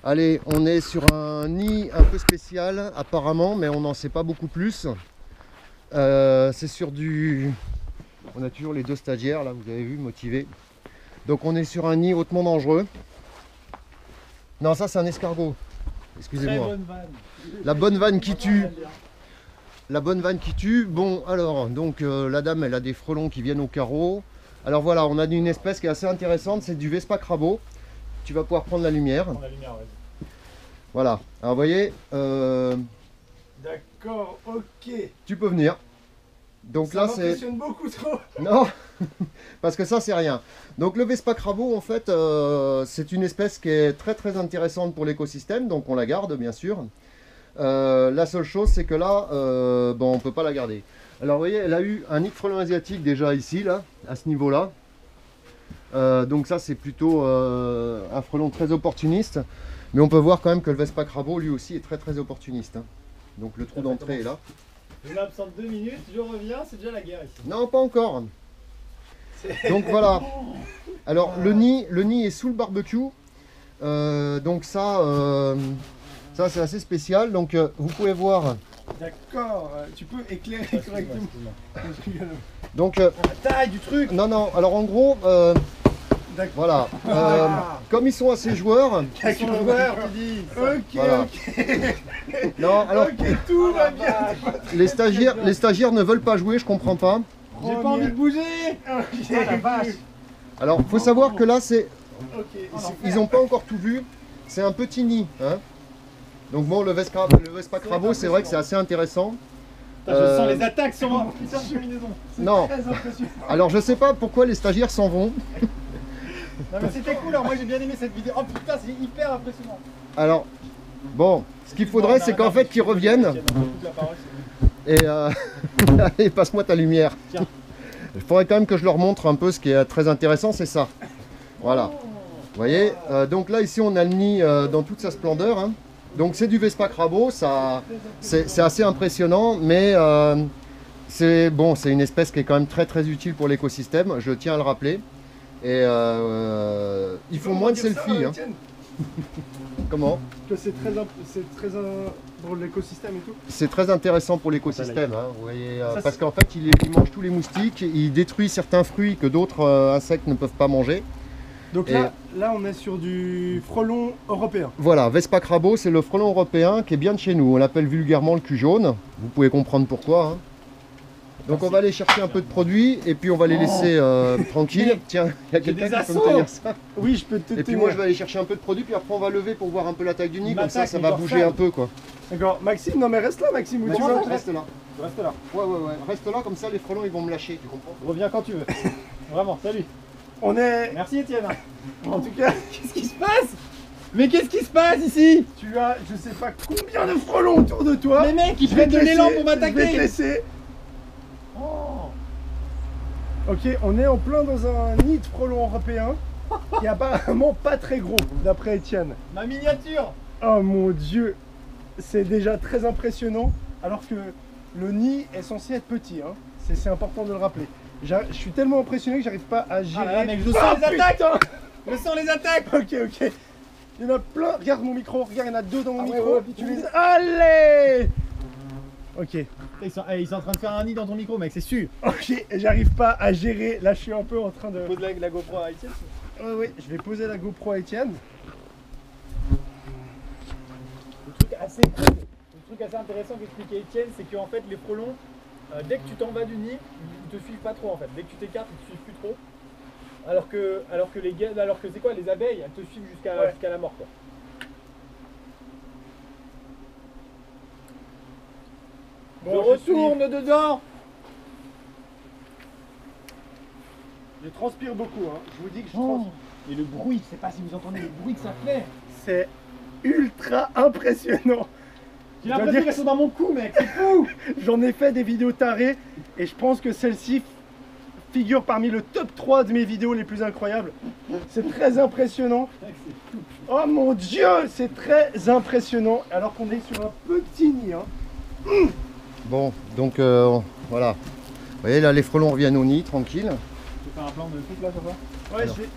Allez, on est sur un nid un peu spécial apparemment, mais on n'en sait pas beaucoup plus. C'est sur du... On a toujours les deux stagiaires là, vous avez vu, motivés. Donc on est sur un nid hautement dangereux. Non, ça c'est un escargot. Excusez-moi. La bonne vanne qui tue. La bonne vanne qui tue. Bon, alors, donc la dame, elle a des frelons qui viennent au carreau. Alors voilà, on a une espèce qui est assez intéressante, c'est du Vespa Crabo. Tu vas pouvoir prendre la lumière. Voilà. Alors vous voyez. D'accord, ok. Tu peux venir. Donc ça là, c'est. m'impressionne beaucoup trop. Non, parce que ça, c'est rien. Donc le Vespa Crabo, en fait, c'est une espèce qui est très très intéressante pour l'écosystème, donc on la garde bien sûr. La seule chose, c'est que là, bon, on peut pas la garder. Alors vous voyez, elle a eu un nid de frelon asiatique déjà ici, là, à ce niveau-là. Donc ça, c'est plutôt un frelon très opportuniste. Mais on peut voir quand même que le Vespa Crabo, lui aussi, est très très opportuniste. Hein. Donc le trou d'entrée est là. Je m'absente 2 minutes, je reviens, c'est déjà la guerre ici. Non, pas encore. Donc voilà. Alors le nid est sous le barbecue. Donc ça c'est assez spécial. Donc vous pouvez voir. D'accord, tu peux éclairer correctement. Donc La taille du truc. non. Alors en gros, voilà. Comme ils sont assez joueurs. Ils sont joueurs, tu dis. Ok, Voilà. ok. Non, alors Ok, tout va bien. les stagiaires ne veulent pas jouer. Je comprends pas. J'ai pas envie de bouger. Ok. Ah la vache. Alors faut savoir que là c'est, Ok. ils n'ont pas encore tout vu. C'est un petit nid. Hein. Donc bon, le Vespa Crabo, c'est vrai que c'est assez intéressant. Putain, je sens les attaques sur moi. Putain, cheminaison. Non. Très impressionnant. Alors je sais pas pourquoi les stagiaires s'en vont. Non mais c'était cool, alors moi j'ai bien aimé cette vidéo. Oh putain, c'est hyper impressionnant. Alors bon, ce qu'il faudrait, c'est qu'en fait qu'ils reviennent. Et allez, passe-moi ta lumière. Tiens. Il faudrait quand même que je leur montre un peu ce qui est très intéressant, c'est ça. Voilà. Vous voyez, donc là ici on a le nid dans toute sa splendeur. Hein. Donc c'est du Vespa Crabo, ça, c'est assez impressionnant, mais c'est bon, c'est une espèce qui est quand même très très utile pour l'écosystème, je tiens à le rappeler. Et ils font moins de selfies. Hein. Comment? Que c'est très pour l'écosystème et tout. C'est très intéressant pour l'écosystème, hein, vous voyez, Ça, parce qu'en fait il mange tous les moustiques, il détruit certains fruits que d'autres insectes ne peuvent pas manger. Donc là on est sur du frelon européen. Voilà, Vespa Crabo, c'est le frelon européen qui est bien de chez nous, on l'appelle vulgairement le cul jaune, vous pouvez comprendre pourquoi. Hein. Donc on va aller chercher un peu de produits et puis on va les laisser tranquilles. Tiens, il y a quelqu'un qui peut me tenir ça. Oui, je peux te Et puis moi je vais aller chercher un peu de produits, puis après on va lever pour voir un peu la taille du nid, comme ça va bouger un peu quoi. D'accord, Maxime, non mais reste là Maxime, où tu vas? Reste là. Reste là. Ouais, reste là, comme ça les frelons ils vont me lâcher, tu comprends? Reviens quand tu veux. Vraiment, salut. On est... Merci Étienne. En tout cas, Qu'est-ce qui se passe? Mais qu'est-ce qui se passe ici? tu as, je sais pas combien de frelons autour de toi. Les mecs, ils Je vais prennent te de l'élan laisser, pour je vais te m'attaquer. laisser. Oh. Ok, on est en plein dans un nid de frelons européen qui est apparemment pas très gros, d'après Étienne. Ma miniature. Oh mon dieu, c'est déjà très impressionnant, alors que le nid est censé être petit, hein. C'est important de le rappeler. Je suis tellement impressionné que j'arrive pas à gérer. Ah là là, mec, je sens les attaques. putain. Je sens les attaques. Ok. Il y en a plein. Regarde mon micro, regarde, il y en a deux dans mon Ah ouais, micro. ouais, Tu les... Allez. Ok. Ils sont en train de faire un nid dans ton micro, mec, c'est sûr. Ok, j'arrive pas à gérer. Là, je suis un peu en train de. Pose la GoPro à Étienne. Oui, je vais poser la GoPro à Étienne. Le truc assez cool, le truc assez intéressant qu'expliquait Étienne, c'est qu'en fait les frelons, dès que tu t'en vas du nid, ils te suivent pas trop en fait. Dès que tu t'écartes, ils te suivent plus trop. Alors que c'est quoi, les abeilles, elles te suivent jusqu'à la mort quoi. Bon, je retourne dedans. Je transpire beaucoup, hein. Je vous dis que je Oh. transpire. Et le bruit, je sais pas si vous entendez le bruit que ça fait. C'est ultra impressionnant. J'ai Je dois l'impression dire qu'elles que- sont dans mon cou, mec, c'est fou. J'en ai fait des vidéos tarées et je pense que celle-ci figure parmi le top 3 de mes vidéos les plus incroyables. C'est très impressionnant. Oh mon dieu, c'est très impressionnant alors qu'on est sur un petit nid. Hein. Bon, donc voilà. Vous voyez là les frelons reviennent au nid, tranquille. Tu fais un plan de coupe là, ça va? Ouais, Alors. je vais...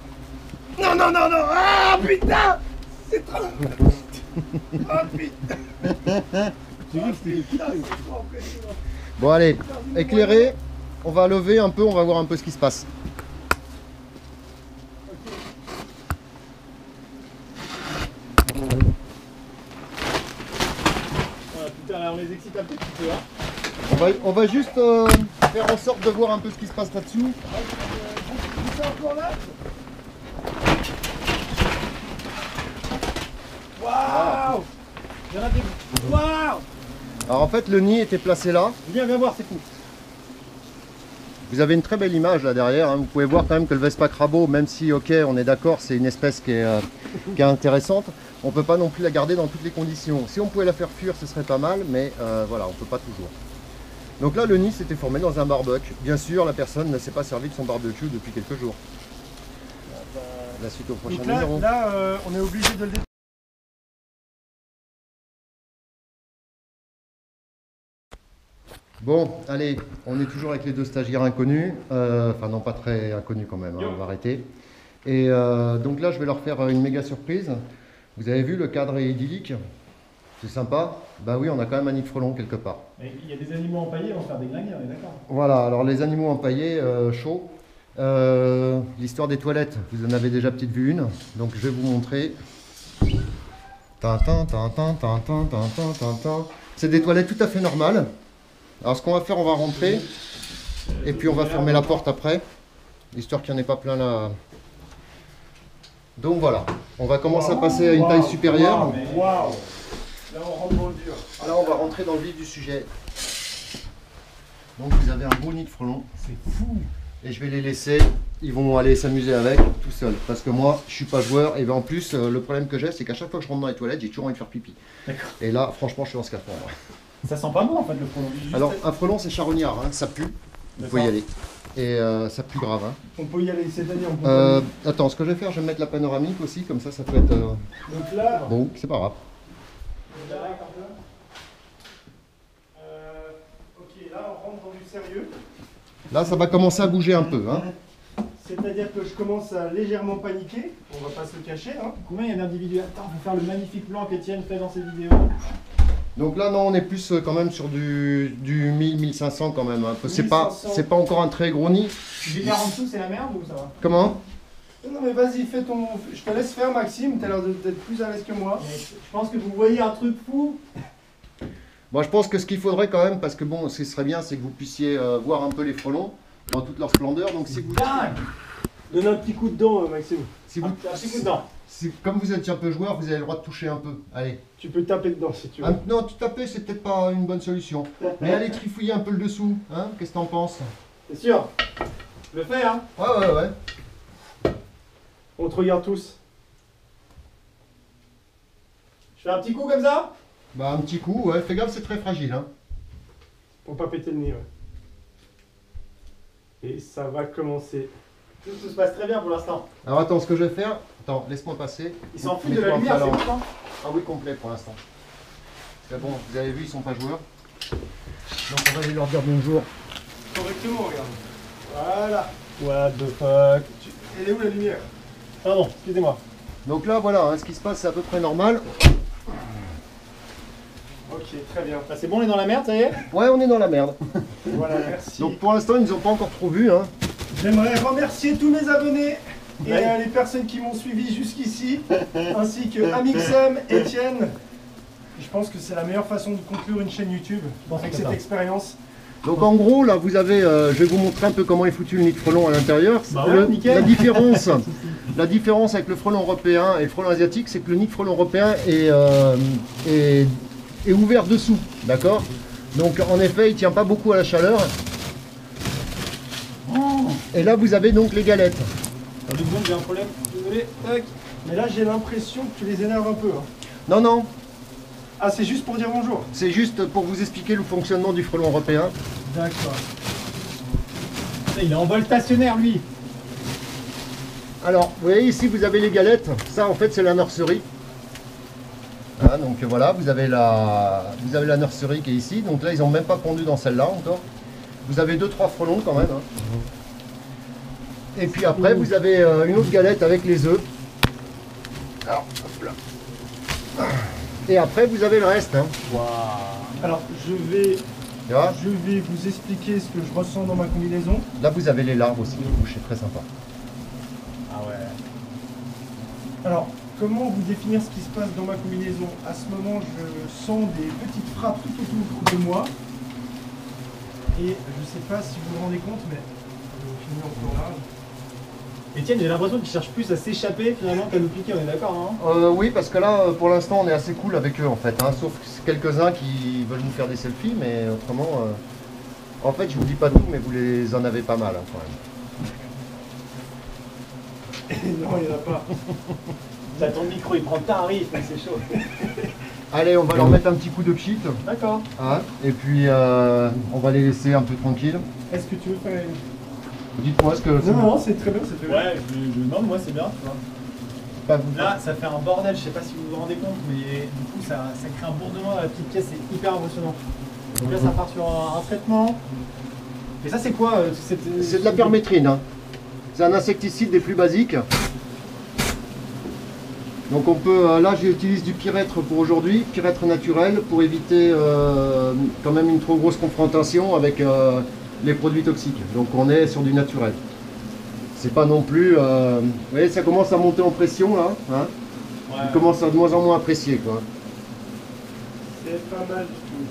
Non. Ah putain. C'est trop. Ah putain. Bon allez, éclairé, on va lever un peu, on va voir un peu ce qui se passe. Voilà, putain, là, on les excite un petit peu. Hein. On va juste faire en sorte de voir un peu ce qui se passe là-dessous. C'est encore là. Waouh. Il y en a des. Waouh. Alors en fait le nid était placé là. Viens voir, c'est cool. Vous avez une très belle image là derrière, hein. Vous pouvez voir quand même que le Vespa crabeau, même si ok on est d'accord c'est une espèce qui est intéressante, on ne peut pas non plus la garder dans toutes les conditions. Si on pouvait la faire fuir ce serait pas mal, mais voilà, on ne peut pas toujours. Donc là le nid s'était formé dans un barbecue. Bien sûr la personne ne s'est pas servi de son barbecue depuis quelques jours. La suite au prochain Donc numéro. là on est obligé de le détruire. Bon, allez, on est toujours avec les deux stagiaires inconnus, enfin non pas très inconnus quand même, hein, on va arrêter. Et donc là je vais leur faire une méga surprise. Vous avez vu, le cadre est idyllique, c'est sympa. Bah oui, on a quand même un nid de frelon quelque part. Il y a des animaux empaillés, on va faire des glingues, on est d'accord. Voilà, alors les animaux empaillés, chaud. L'histoire des toilettes, vous en avez déjà peut-être vu une, donc je vais vous montrer. C'est des toilettes tout à fait normales. Alors ce qu'on va faire, on va rentrer et puis on va fermer la porte après, histoire qu'il n'y en ait pas plein là. Donc voilà, on va commencer à passer à une taille supérieure. Waouh. Là on rentre dans le dur. Là on va rentrer dans le vif du sujet. Donc vous avez un beau nid de frelons. C'est fou. Et je vais les laisser, ils vont aller s'amuser avec tout seuls. Parce que moi, je suis pas joueur et ben en plus, le problème que j'ai, c'est qu'à chaque fois que je rentre dans les toilettes, j'ai toujours envie de faire pipi. Et là, franchement, je suis en scaphandre. Ça sent pas bon en fait le frelon. Alors, un frelon, c'est charognard, hein, ça pue. Vous pouvez y aller. Et ça pue grave. Hein. On peut y aller, c'est année on peut y aller. Attends, ce que je vais faire, je vais mettre la panoramique aussi, comme ça peut être... Donc là, Bon, c'est pas grave. ok, là on rentre dans du sérieux. Là, ça va commencer à bouger un peu. Hein. C'est-à-dire que je commence à légèrement paniquer, on va pas se le cacher. Hein. Combien il y a d'individus? Attends, on va faire le magnifique plan qu'Étienne fait dans ses vidéos. Donc là, non, on est plus quand même sur du 1000-1500 quand même. Hein. C'est 1500. pas encore un très gros nid. Tu déclares en dessous, c'est la merde ou ça va? Comment? Non mais vas-y, fais ton... Je te laisse faire Maxime, t'as l'air d'être plus à l'aise que moi. Mais je pense que vous voyez un truc fou. Bon, je pense que ce qu'il faudrait quand même, parce que bon, ce qui serait bien, c'est que vous puissiez voir un peu les frelons dans toute leur splendeur. Donc si vous... Dingue. Donne un petit coup dedans Maxime. Si vous... Un petit coup dedans. Comme vous êtes un peu joueur, vous avez le droit de toucher un peu. Allez. Tu peux taper dedans si tu veux. Non, tu taper, c'est peut-être pas une bonne solution. Mais allez trifouiller un peu le dessous. Hein. Qu'est-ce que t'en penses? C'est sûr. Je le fais hein. Ouais. On te regarde tous. Je fais un petit coup comme ça. Bah un petit coup, ouais. Fais gaffe, c'est très fragile. Hein. Pour pas péter le nez, ouais. Et ça va commencer. Tout se passe très bien pour l'instant. Alors attends, ce que je vais faire... Attends, laisse-moi passer. Ils s'en foutent de Mets-toi la un peu lumière, à c'est l'envers. content. Ah oui, complet pour l'instant. Parce que bon, vous avez vu, ils sont pas joueurs. Donc on va aller leur dire bonjour. Correctement, regarde. Voilà. What the fuck. Elle est où la lumière? Pardon, excusez-moi. Donc là, voilà, hein, ce qui se passe, c'est à peu près normal. Ok, très bien. Bah, c'est bon, on est dans la merde, ça y est. Ouais, on est dans la merde. Voilà, merci. Donc pour l'instant, ils nous ont pas encore trop vus. Hein. J'aimerais remercier tous mes abonnés et Ouais. les personnes qui m'ont suivi jusqu'ici, ainsi que Amixem, Étienne. Je pense que c'est la meilleure façon de conclure une chaîne YouTube avec cette expérience. Donc en gros, là, vous avez, je vais vous montrer un peu comment est foutu le nid de frelon à l'intérieur. Bah ouais, nickel. La différence avec le frelon européen et le frelon asiatique, c'est que le nid de frelon européen est ouvert dessous, d'accord? Donc en effet, il tient pas beaucoup à la chaleur. Et là, vous avez donc les galettes. Attends 2 secondes, j'ai un problème. Désolé. Tac. Mais là, j'ai l'impression que tu les énerves un peu. Hein. Non, non, Ah, c'est juste pour dire bonjour. c'est juste pour vous expliquer le fonctionnement du frelon européen. D'accord. Il est en vol stationnaire lui. Alors, vous voyez ici, vous avez les galettes. Ça, en fait, c'est la nurserie. Hein, donc voilà, vous avez la nurserie qui est ici. Donc là, ils n'ont même pas pondu dans celle-là encore. Vous avez 2-3 frelons quand même. Hein. Et puis après, vous avez une autre galette avec les œufs. Alors, hop là. Et après, vous avez le reste. Hein. Waouh. Alors, je vais Tu vois, vous expliquer ce que je ressens dans ma combinaison. là, vous avez les larves aussi qui bougent, c'est très sympa. Ah ouais. Alors, comment vous définir ce qui se passe dans ma combinaison? À ce moment, je sens des petites frappes tout autour de moi. Et je ne sais pas si vous vous rendez compte, mais je finis encore large. Etienne, j'ai l'impression qu'il cherche plus à s'échapper finalement qu'à nous piquer, on est d'accord, hein? Oui, parce que là, pour l'instant, on est assez cool avec eux en fait. Hein, sauf quelques-uns qui veulent nous faire des selfies, mais autrement, en fait, je vous dis pas tout, mais vous les en avez pas mal hein, quand même. Non, il n'y en a pas. T'as ton micro, il prend tarif, mais c'est chaud. Allez, on va leur mettre un petit coup de pchit. D'accord. Hein, et puis, on va les laisser un peu tranquilles. Est-ce que tu veux faire une... Dites-moi ce que... Non, c'est très bien, c'est très bien. Ouais, non, moi c'est bien, tu vois. Pas vous- Là, ça fait un bordel, je sais pas si vous vous rendez compte, mais du coup, ça crée un bourdonnement dans la petite pièce, c'est hyper impressionnant. Donc là, ça part sur un traitement. Et ça, c'est quoi C'est de la permétrine. Hein. C'est un insecticide des plus basiques. Donc on peut, là j'utilise du pyrètre pour aujourd'hui, pyrètre naturel, pour éviter quand même une trop grosse confrontation avec les produits toxiques. Donc on est sur du naturel. C'est pas non plus... vous voyez, ça commence à monter en pression là. Hein. Ouais. Il commence à de moins en moins apprécier quoi. C'est pas mal du tout.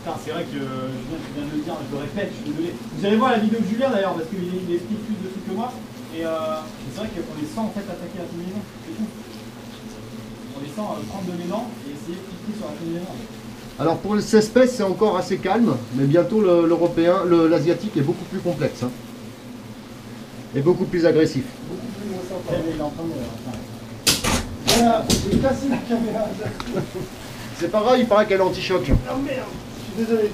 Putain, c'est vrai que Julien, tu viens de le dire, je le répète, je suis désolé. Vous allez voir la vidéo de Julien d'ailleurs, parce qu'il explique plus de trucs que moi. Et c'est vrai qu'on les sent en fait attaquer la combinaison, c'est tout. On les sent prendre de l'élan et essayer de piquer sur la combinaison. Alors pour cette espèce c'est encore assez calme, mais bientôt l'européen, l'asiatique est beaucoup plus complexe. Hein. Et beaucoup plus agressif. Beaucoup plus moins sympa. Il est en train de Voilà, j'ai cassé la caméra. C'est pas grave, il paraît qu'elle est anti-choc. Oh merde, je suis désolé.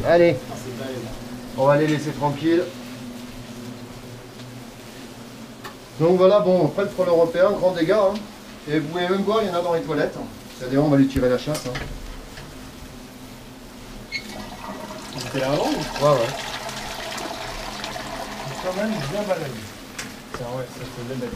Allez, c'est balèze. on va les laisser tranquilles. Donc voilà, bon, après le frôle européen, grand dégât. Hein. Et vous pouvez même voir, il y en a dans les toilettes. C'est-à-dire, on va lui tirer la chasse. Hein. C'était là avant ou Ouais, ouais. C'est quand même bien balèze. Tiens, ouais, ça se lève.